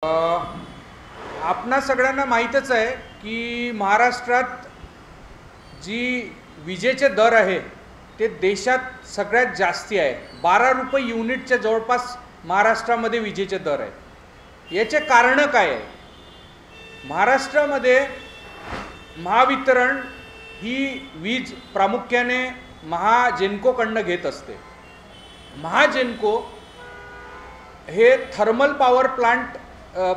आपणा सगळ्यांना माहीतच आहे की महाराष्ट्रात जी विजेचे दर आहे ते देशात सगळ्यात जास्ती आहे। 12 रुपये युनिटच्या जवळपास महाराष्ट्रामध्ये विजेचे दर आहे। याचे कारण काय आहे? महाराष्ट्रामध्ये महावितरण ही वीज प्रामुख्याने महाजेनको घेत असते। महाजेनको हे थर्मल पॉवर प्लांट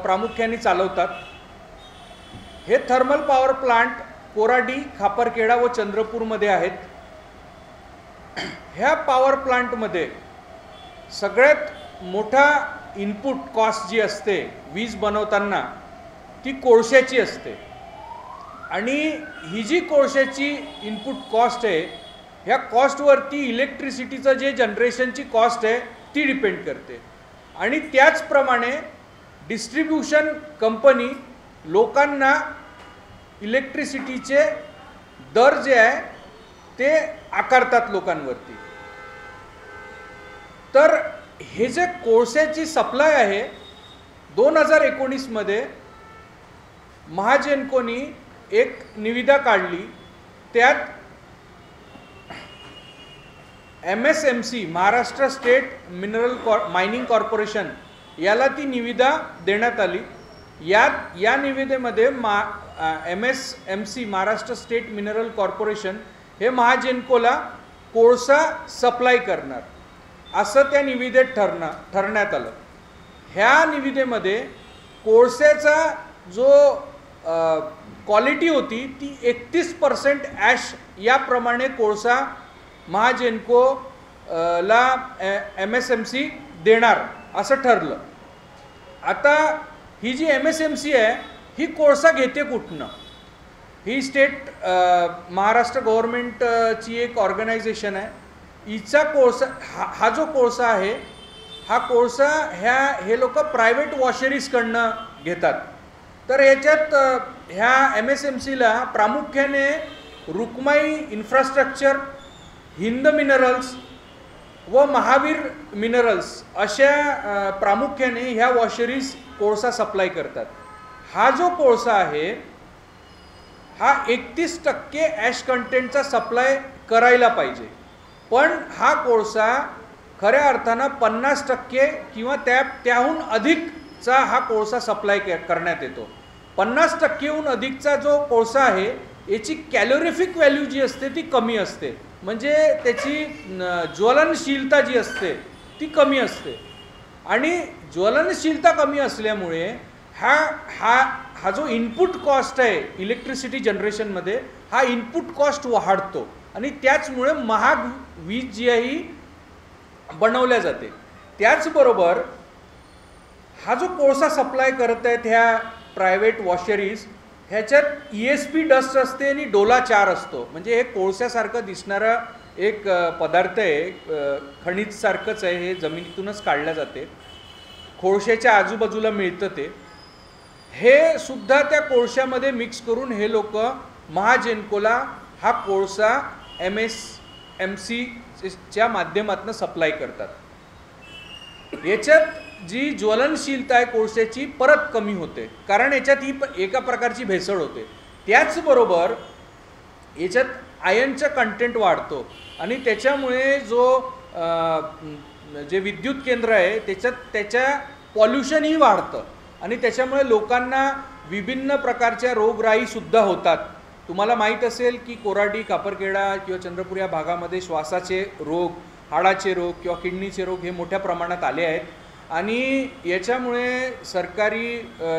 प्रामुख्याने चालवतात। हे thermal power plant Koradi, Khaparkheda व चंद्रपूरमध्ये आहेत। ह्या पॉवर प्लांटमध्ये सगळ्यात मोठा इनपुट कॉस्ट जी असते वीज बनवताना ती कोळशाची असते। आणि ही जी कोळशाची इनपुट कॉस्ट आहे ह्या कॉस्टवरती इलेक्ट्रिसिटीचं जे जनरेशनची कॉस्ट आहे ती डिपेंड करते। आणि त्याचप्रमाणे डिस्ट्रीब्यूशन कंपनी लोकांना इलेक्ट्रिसिटीचे दर जे आहे ते आकारतात लोकांवरती। तर हे जे कोळशाची सप्लाय आहे 2019 मध्ये महाजेनकोनी एक निविदा काढली। त्यात MSMC Maharashtra state mineral mining corporation याला ती निविदा देण्यात आली। या निविदेमध्ये MSMC Maharashtra state mineral corporation हे महाजेनकोला कोळसा सप्लाय करणार असं त्या निविदेत ठरण्यात आलं। ह्या निविदेमध्ये कोळशाचा जो क्वालिटी होती ती 31% ॲश याप्रमाणे कोळसा महाजेनको ला MSMC देणार असं ठरलं। आता ही जी MSMC आहे ही कोळसा घेते कुठनं? ही स्टेट महाराष्ट्र गव्हर्नमेंटची एक ऑर्गनायझेशन आहे। हिचा कोळसा हा जो कोळसा आहे हा कोळसा हे लोक प्रायव्हेट वॉशरीजकडनं घेतात। तर याच्यात ह्या MSMCला प्रामुख्याने रुक्माई इन्फ्रास्ट्रक्चर, हिंद मिनरल्स व महावीर मिनरल्स अशा प्रामुख्याने ह्या वॉशरीज कोळसा सप्लाय करतात। हा जो कोळसा आहे हा 31% ॲश कंटेंटचा सप्लाय करायला पाहिजे, पण हा कोळसा खऱ्या अर्थानं 50% किंवा त्याहून अधिकचा हा कोळसा सप्लाय करण्यात येतो। 50%हून अधिकचा जो कोळसा आहे याची कॅलोरिफिक व्हॅल्यू जी असते ती कमी असते, म्हणजे त्याची ज्वलनशीलता जी असते ती कमी असते। आणि ज्वलनशीलता कमी असल्यामुळे हा जो इनपुट कॉस्ट आहे इलेक्ट्रिसिटी जनरेशनमध्ये हा इनपुट कॉस्ट वाढतो आणि त्याचमुळे महाग वीज जी आहे ही बनवल्या जाते। त्याचबरोबर हा जो कोळसा सप्लाय करत आहेत ह्या प्रायव्हेट वॉशरीज ह्याच्यात ESP डस्ट असते आणि डोला 4 असतो, म्हणजे हे कोळशासारखं दिसणारा एक पदार्थ आहे, खनिज सारखंच आहे, हे जमिनीतूनच काढल्या जाते, कोळशाच्या आजूबाजूला मिळतं ते। हे सुद्धा त्या कोळशामध्ये मिक्स करून हे लोक महाजेनकोला हा कोळसा MSMC च्या माध्यमातून सप्लाय करतात। याच्यात जी ज्वलनशीलता आहे कोळशाची परत कमी होते, कारण याच्यात ही एका प्रकारची भेसळ होते। त्याचबरोबर याच्यात आयनचा कंटेंट वाढतो आणि त्याच्यामुळे जे विद्युत केंद्र आहे त्याच्या पॉल्युशनही वाढतं आणि त्याच्यामुळे लोकांना विभिन्न प्रकारच्या रोगराईसुद्धा होतात। तुम्हाला माहीत असेल की कोराडी, खापरखेडा किंवा चंद्रपूर या भागामध्ये श्वासाचे रोग, हाडाचे रोग किंवा किडनीचे रोग हे मोठ्या प्रमाणात आले आहेत आणि याच्यामुळे सरकारी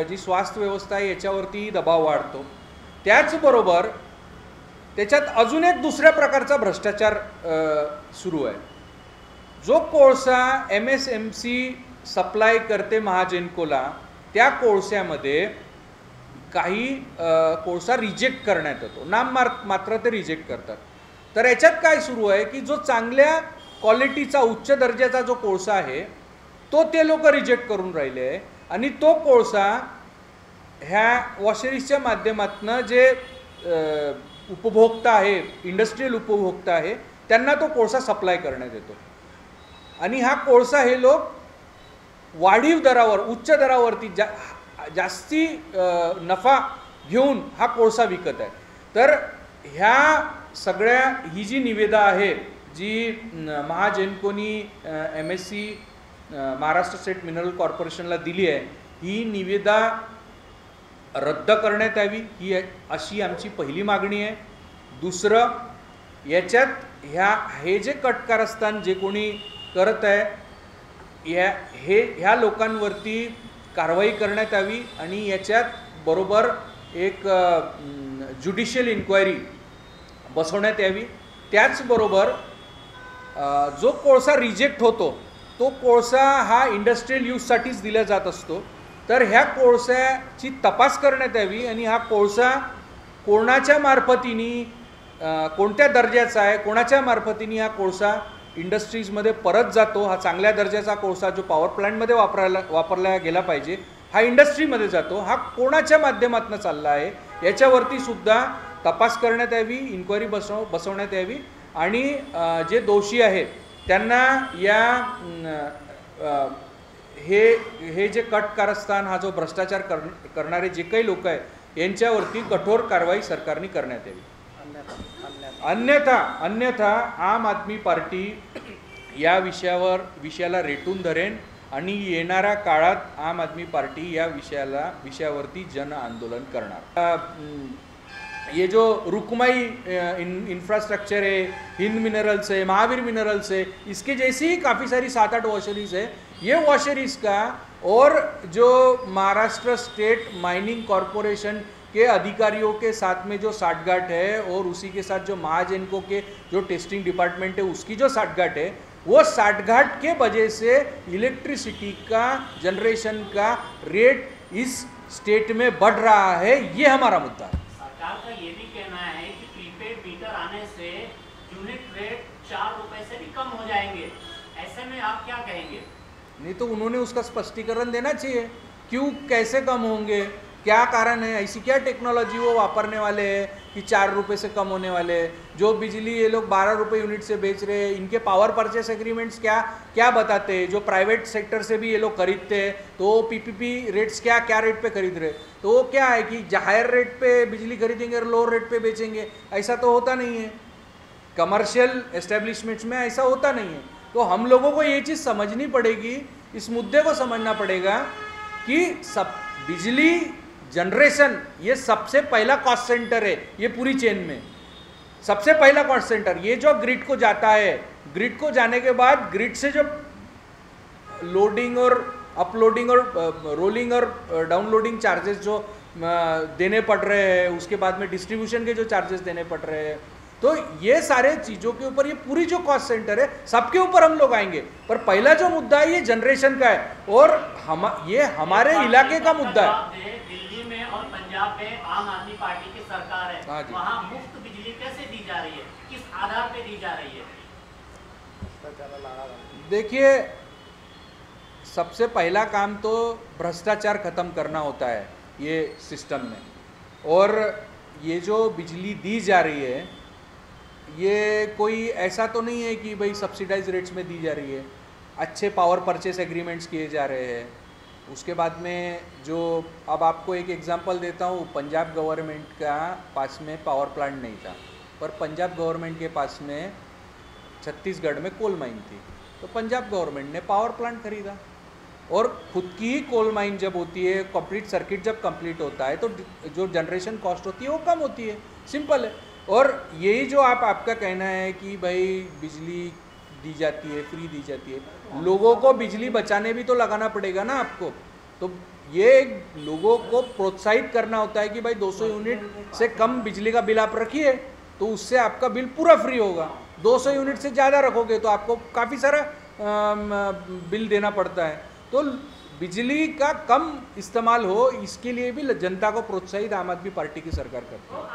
जी स्वास्थ्य व्यवस्था आहे याच्यावरती दबाव वाढतो। त्याचबरोबर त्याच्यात अजून एक दुसऱ्या प्रकारचा भ्रष्टाचार सुरू आहे। जो कोळसा MSMC सप्लाय करते महाजेनकोला त्या कोळशामध्ये काही कोळसा रिजेक्ट करण्यात येतो, नाममात्र ते रिजेक्ट करतात। तर याच्यात काय सुरू आहे की जो चांगल्या क्वालिटीचा उच्च दर्जाचा जो कोळसा आहे तो ते लोक रिजेक्ट करून राहिले आहे आणि तो कोळसा ह्या वॉशरीजच्या माध्यमातून जे उपभोक्ता आहे, इंडस्ट्रियल उपभोक्ता आहे, त्यांना तो कोळसा सप्लाय करण्यात येतो। आणि हा कोळसा हे लोक वाढीव दरावर, उच्च दरावरती जास्ती नफा घेऊन हा कोळसा विकत आहे। तर ह्या सगळ्या ही जी निविदा आहे जी महाजेनकोनी MSC महाराष्ट्र स्टेट मिनरल कॉर्पोरेशनला दिली आहे, ही निविदा रद्द करण्यात यावी ही अशी आमची पहिली मागणी आहे। दुसरं, याच्यात हे जे कट कारस्थान जे कोणी करत आहे ह्या लोकांवरती कारवाई करण्यात यावी आणि याच्यात बरोबर एक ज्युडिशियल इन्क्वायरी बसवण्यात यावी। त्याचबरोबर जो कोळसा रिजेक्ट होतो तो कोळसा हा इंडस्ट्रियल यूजसाठीच दिला जात असतो, तर ह्या कोळशाची तपास करण्यात यावी आणि हा कोळसा कोणाच्या मार्फतीने कोणत्या दर्जाचा आहे, कोणाच्या मार्फतीने हा कोळसा इंडस्ट्रीजमध्ये परत जातो, हा चांगल्या दर्जाचा कोळसा जो पॉवर प्लांटमध्ये वापरला गेला पाहिजे हा इंडस्ट्रीमध्ये जातो, हा कोणाच्या माध्यमातून चालला आहे याच्यावरती सुद्धा तपास करण्यात यावी, इन्क्वायरी बसवण्यात यावी आणि जे दोषी आहेत त्यांना हे जे कट कारस्थान हा जो भ्रष्टाचार करणारे जे काही लोक आहेत यांच्यावरती कठोर कारवाई सरकारने करण्यात यावी। अन्यथा आम आदमी पार्टी या विषयाला रेटून धरेन आणि येणाऱ्या काळात आम आदमी पार्टी या विषयावरती जन आंदोलन करणार। ये जो रुकमाई इंफ्रास्ट्रक्चर है, हिंद मिनरल्स है, महावीर मिनरल्स है, इसके जैसी ही काफ़ी सारी 7-8 वॉशरीज है। ये वॉशरीज का और जो महाराष्ट्र स्टेट माइनिंग कॉरपोरेशन के अधिकारियों के साथ में जो साठगांठ है और उसी के साथ जो महाजेनको के जो टेस्टिंग डिपार्टमेंट है उसकी जो साठगांठ है, वो साठगांठ के वजह से इलेक्ट्रिसिटी का जनरेशन का रेट इस स्टेट में बढ़ रहा है। ये हमारा मुद्दा है। सरकार का ये भी कहना है कि प्रीपेड मीटर आने से यूनिट रेट 4 रुपए से भी कम हो जाएंगे, ऐसे में आप क्या कहेंगे? नहीं तो उन्होंने उसका स्पष्टीकरण देना चाहिए, क्यों कैसे कम होंगे, क्या कारण है, ऐसी क्या टेक्नोलॉजी वो वापरने वाले हैं कि 4 रुपये से कम होने वाले हैं। जो बिजली ये लोग 12 रुपये यूनिट से बेच रहे हैं, इनके पावर परचेस एग्रीमेंट्स क्या बताते हैं। जो प्राइवेट सेक्टर से भी ये लोग खरीदते हैं तो PPP रेट्स क्या रेट पे खरीद रहे, तो वो क्या है कि हायर रेट पे बिजली खरीदेंगे और लोअर रेट पे बेचेंगे, ऐसा तो होता नहीं है। कमर्शियल एस्टेब्लिशमेंट्स में ऐसा होता नहीं है। तो हम लोगों को ये चीज़ समझनी पड़ेगी, इस मुद्दे को समझना पड़ेगा कि बिजली जनरेशन ये सबसे पहला कॉस्ट सेंटर है, ये पूरी चेन में सबसे पहला कॉस्ट सेंटर। ये जो ग्रिड को जाता है, ग्रिड को जाने के बाद ग्रिड से जो लोडिंग और अपलोडिंग और रोलिंग और डाउनलोडिंग चार्जेस जो देने पड़ रहे हैं, उसके बाद में डिस्ट्रीब्यूशन के जो चार्जेस देने पड़ रहे हैं, तो ये सारे चीज़ों के ऊपर ये पूरी जो कॉस्ट सेंटर है सबके ऊपर हम लोग आएंगे। पर पहला जो मुद्दा है ये जनरेशन का है और ये हमारे इलाके का मुद्दा है। दिल्ली में और पंजाब में आम आदमी पार्टी की सरकार है, वहाँ मुफ्त बिजली कैसे दी जा रही है, किस आधार पे दी जा रही है? देखिए, सबसे पहला काम तो भ्रष्टाचार खत्म करना होता है ये सिस्टम में, और ये जो बिजली दी जा रही है ये कोई ऐसा तो नहीं है कि भाई सब्सिडाइज रेट्स में दी जा रही है। अच्छे पावर परचेस एग्रीमेंट्स किए जा रहे हैं। उसके बाद में जो अब आपको एक एग्जांपल देता हूँ, पंजाब गवर्नमेंट का पास में पावर प्लांट नहीं था, पर पंजाब गवर्नमेंट के पास में छत्तीसगढ़ में कोल माइन थी, तो पंजाब गवर्नमेंट ने पावर प्लांट खरीदा और खुद की ही कोल माइन जब होती है, कंप्लीट सर्किट जब कंप्लीट होता है तो जो जनरेशन कॉस्ट होती है वो कम होती है, सिंपल है। और यही जो आपका कहना है कि भाई बिजली दी जाती है, फ्री दी जाती है, लोगों को बिजली बचाने भी तो लगाना पड़ेगा ना आपको। तो ये लोगों को प्रोत्साहित करना होता है कि भाई 200 यूनिट से कम बिजली का बिल आप रखिए तो उससे आपका बिल पूरा फ्री होगा। 200 यूनिट से ज़्यादा रखोगे तो आपको काफ़ी सारा बिल देना पड़ता है। तो बिजली का कम इस्तेमाल हो, इसके लिए भी जनता को प्रोत्साहित आम आदमी पार्टी की सरकार करती है।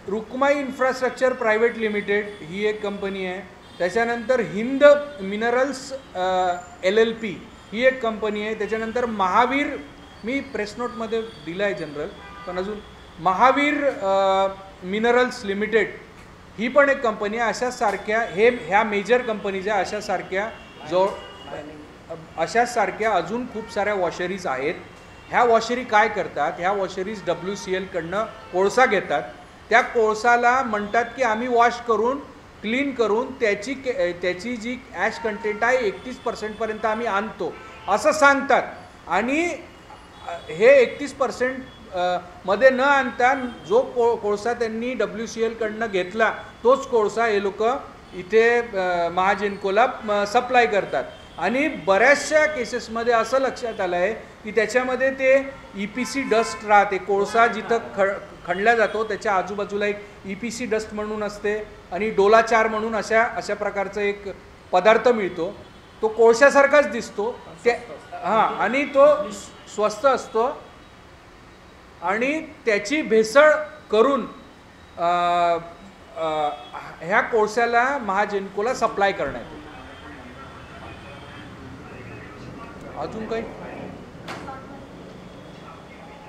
रुकमाई इन्फ्रास्ट्रक्चर प्रायव्हेट लिमिटेड ही एक कंपनी आहे। त्याच्यानंतर हिंद मिनरल्स LLP ही एक कंपनी आहे। त्याच्यानंतर महावीर, मी प्रेस नोटमध्ये दिलं आहे जनरल, पण अजून महावीर मिनरल्स लिमिटेड ही पण एक कंपनी आहे. अशा सारख्या ह्या मेजर कंपनीच्या अशा सारख्या अशा सारख्या अजून खूप साऱ्या वॉशरीज आहेत. ह्या वॉशरी काय करतात, ह्या वॉशरीज WCL कडनं कोळसा घेतात. त्या कोळसाला म्हणतात की आम्ही वॉश करून क्लीन करून त्याची जी ॲश कंटेंट आहे 31% पर्यंत आम्ही आणतो असं सांगतात. आणि हे 31% मध्ये न आणता जो कोळसा त्यांनी WCL कडनं घेतला तोच कोळसा हे लोक इथे महाजेनकोला सप्लाय करतात. आणि बऱ्याचशा केसेसमध्ये असं लक्षात आलं आहे की त्याच्यामध्ये ते EPC डस्ट राहते. कोळसा जिथं खणला जातो त्याच्या आजूबाजूला एक EPC डस्ट म्हणून असते आणि डोलाचार म्हणून अशा प्रकारचा एक पदार्थ मिळतो. तो कोळशासारखाच दिसतो ते आणि तो स्वस्त असतो आणि त्याची भेसळ करून ह्या कोळशाला महाजेनकोला सप्लाय करण्यात येतो. अजून काही